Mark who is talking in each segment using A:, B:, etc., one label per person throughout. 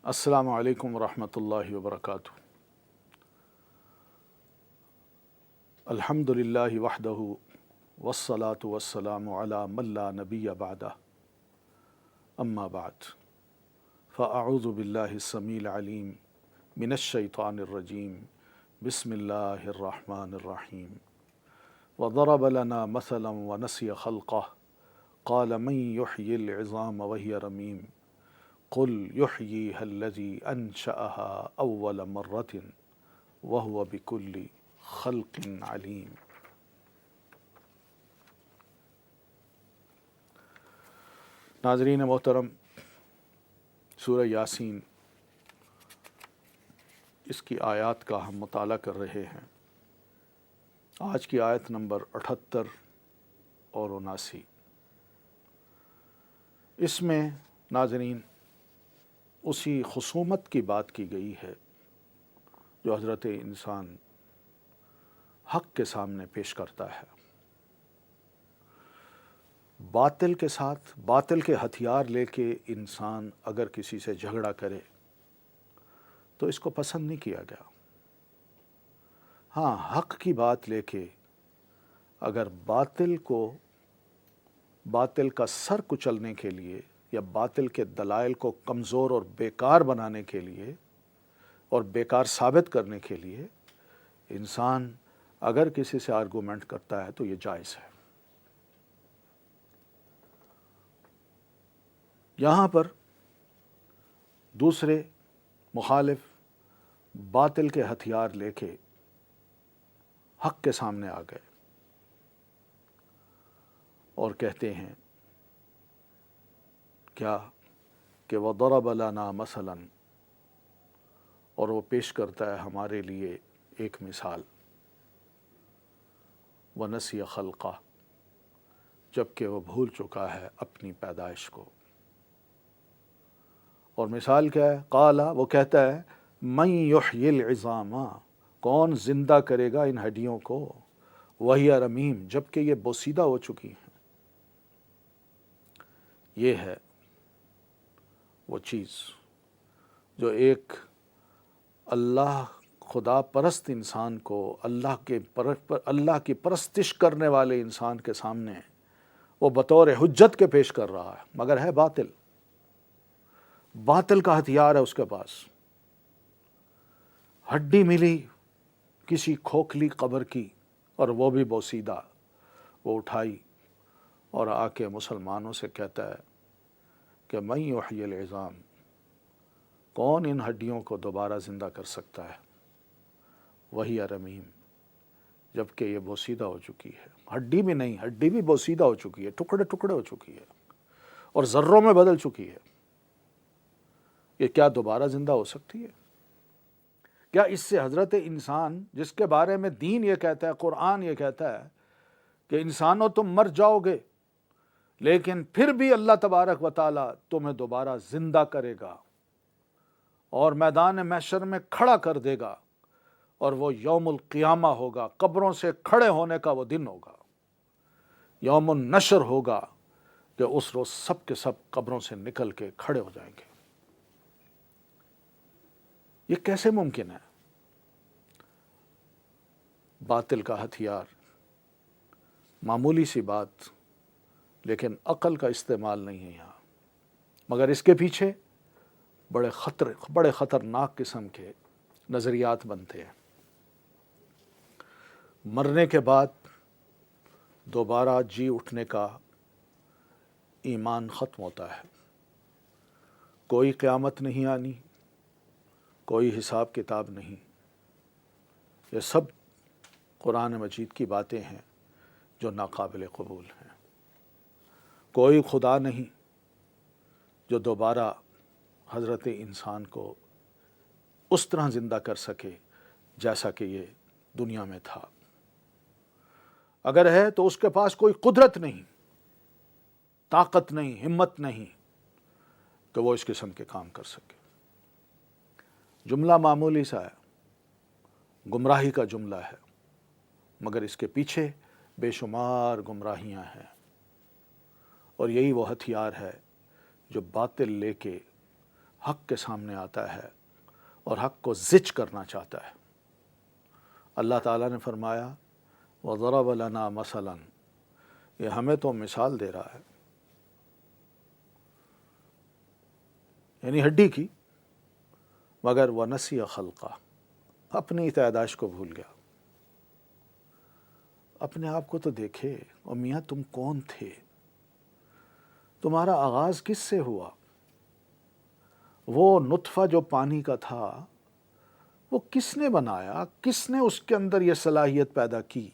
A: السلام علیکم ورحمۃ اللہ وبرکاتہ۔ الحمد للہ وحدہ والصلاة والسلام علی من لا نبی بعدہ، اما بعد فاعوذ باللہ السمیع العلیم من الشیطان الرجیم، بسم اللہ الرحمن الرحیم۔ وضرب لنا مثلا ونسی خلقہ قال من یحیی العظام وہی رمیم قل یحییہا الذی انشأہا اول مرۃ وہو بکل خلق علیم۔ ناظرین محترم، سورہ یاسین، اس کی آیات کا ہم مطالعہ کر رہے ہیں۔ آج کی آیت نمبر 78 اور 79۔ اس میں ناظرین اسی خصومت کی بات کی گئی ہے جو حضرت انسان حق کے سامنے پیش کرتا ہے۔ باطل کے ساتھ، باطل کے ہتھیار لے کے انسان اگر کسی سے جھگڑا کرے تو اس کو پسند نہیں کیا گیا۔ ہاں، حق کی بات لے کے اگر باطل کا سر کچلنے کے لیے یا باطل کے دلائل کو کمزور اور بیکار بنانے کے لیے اور بیکار ثابت کرنے کے لیے انسان اگر کسی سے آرگومنٹ کرتا ہے تو یہ جائز ہے۔ یہاں پر دوسرے مخالف باطل کے ہتھیار لے کے حق کے سامنے آ گئے اور کہتے ہیں کیا کہ وَضَرَبَ لَنَا مَثَلًا، اور وہ پیش کرتا ہے ہمارے لیے ایک مثال، وَنَسِيَ خَلْقَهُ، جبکہ وہ بھول چکا ہے اپنی پیدائش کو۔ اور مثال کیا ہے؟ قال، وہ کہتا ہے مَن يُحْيِي الْعِظَامَ، کون زندہ کرے گا ان ہڈیوں کو، وَهِيَ رَمِيمٌ، جبکہ یہ بوسیدہ ہو چکی ہیں۔ یہ ہے وہ چیز جو ایک اللہ خدا پرست انسان کو، اللہ کی پرستش کرنے والے انسان کے سامنے وہ بطور حجت کے پیش کر رہا ہے، مگر ہے باطل کا ہتھیار ہے اس کے پاس۔ ہڈی ملی کسی کھوکھلی قبر کی اور وہ بھی بوسیدہ، وہ اٹھائی اور آ کے مسلمانوں سے کہتا ہے کہ من یحیی العظام، کون ان ہڈیوں کو دوبارہ زندہ کر سکتا ہے، وہی رمیم، جبکہ یہ بوسیدہ ہو چکی ہے۔ ہڈی بھی نہیں، ہڈی بھی بوسیدہ ہو چکی ہے، ٹکڑے ٹکڑے ہو چکی ہے اور ذروں میں بدل چکی ہے۔ یہ کیا دوبارہ زندہ ہو سکتی ہے؟ کیا اس سے حضرت انسان، جس کے بارے میں دین یہ کہتا ہے، قرآن یہ کہتا ہے کہ انسانوں تم مر جاؤ گے لیکن پھر بھی اللہ تبارک و تعالی تمہیں دوبارہ زندہ کرے گا اور میدان محشر میں کھڑا کر دے گا، اور وہ یوم القیامہ ہوگا، قبروں سے کھڑے ہونے کا وہ دن ہوگا، یوم النشر ہوگا کہ اس روز سب کے سب قبروں سے نکل کے کھڑے ہو جائیں گے۔ یہ کیسے ممکن ہے؟ باطل کا ہتھیار، معمولی سی بات، لیکن عقل کا استعمال نہیں ہے یہاں، مگر اس کے پیچھے بڑے خطرناک قسم کے نظریات بنتے ہیں۔ مرنے کے بعد دوبارہ جی اٹھنے کا ایمان ختم ہوتا ہے، کوئی قیامت نہیں آنی، کوئی حساب کتاب نہیں۔ یہ سب قرآن مجید کی باتیں ہیں جو ناقابل قبول ہیں۔ کوئی خدا نہیں جو دوبارہ حضرت انسان کو اس طرح زندہ کر سکے جیسا کہ یہ دنیا میں تھا۔ اگر ہے تو اس کے پاس کوئی قدرت نہیں، طاقت نہیں، ہمت نہیں کہ وہ اس قسم کے کام کر سکے۔ جملہ معمولی سا ہے، گمراہی کا جملہ ہے، مگر اس کے پیچھے بے شمار گمراہیاں ہیں، اور یہی وہ ہتھیار ہے جو باطل لے کے حق کے سامنے آتا ہے اور حق کو زچ کرنا چاہتا ہے۔ اللہ تعالیٰ نے فرمایا وَضَرَبَ لَنَا مَثَلًا، یہ ہمیں تو مثال دے رہا ہے، یعنی ہڈی کی، مگر وَنَسِيَ خَلْقَهُ، اپنی پیدائش کو بھول گیا۔ اپنے آپ کو تو دیکھے، اور میاں تم کون تھے؟ تمہارا آغاز کس سے ہوا؟ وہ نطفہ جو پانی کا تھا وہ کس نے بنایا؟ کس نے اس کے اندر یہ صلاحیت پیدا کی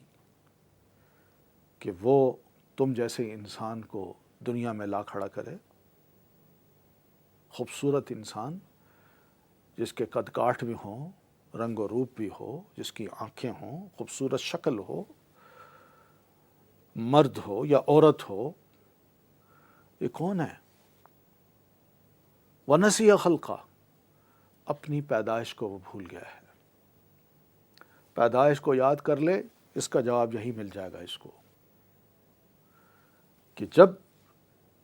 A: کہ وہ تم جیسے انسان کو دنیا میں لا کھڑا کرے؟ خوبصورت انسان جس کے قد کاٹ بھی ہوں، رنگ و روپ بھی ہو، جس کی آنکھیں ہوں، خوبصورت شکل ہو، مرد ہو یا عورت ہو، یہ کون ہے؟ وَنَسِيَ خَلْقَهُ، اپنی پیدائش کو وہ بھول گیا ہے۔ پیدائش کو یاد کر لے، اس کا جواب یہی مل جائے گا اس کو، کہ جب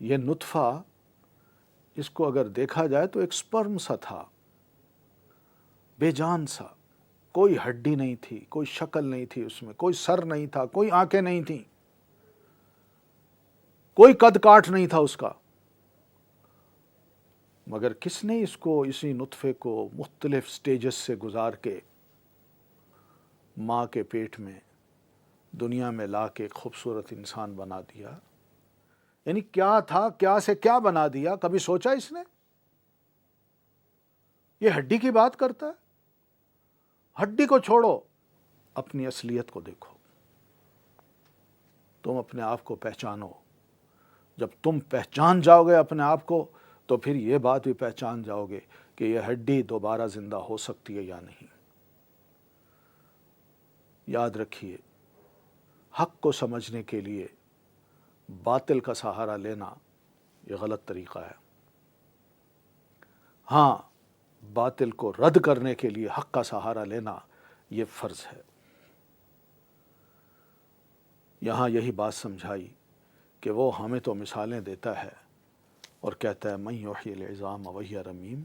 A: یہ نطفہ، اس کو اگر دیکھا جائے تو ایک سپرم سا تھا، بے جان سا، کوئی ہڈی نہیں تھی، کوئی شکل نہیں تھی اس میں، کوئی سر نہیں تھا، کوئی آنکھیں نہیں تھیں، کوئی قد کاٹ نہیں تھا اس کا، مگر کس نے اس کو، اسی نطفے کو مختلف سٹیجز سے گزار کے ماں کے پیٹ میں دنیا میں لا کے ایک خوبصورت انسان بنا دیا؟ یعنی کیا تھا، کیا سے کیا بنا دیا، کبھی سوچا اس نے؟ یہ ہڈی کی بات کرتا ہے؟ ہڈی کو چھوڑو، اپنی اصلیت کو دیکھو، تم اپنے آپ کو پہچانو۔ جب تم پہچان جاؤ گے اپنے آپ کو، تو پھر یہ بات بھی پہچان جاؤ گے کہ یہ ہڈی دوبارہ زندہ ہو سکتی ہے یا نہیں۔ یاد رکھیے، حق کو سمجھنے کے لیے باطل کا سہارا لینا یہ غلط طریقہ ہے۔ ہاں، باطل کو رد کرنے کے لیے حق کا سہارا لینا یہ فرض ہے۔ یہاں یہی بات سمجھائی کہ وہ ہمیں تو مثالیں دیتا ہے اور کہتا ہے من یحیی العظام وہی رمیم،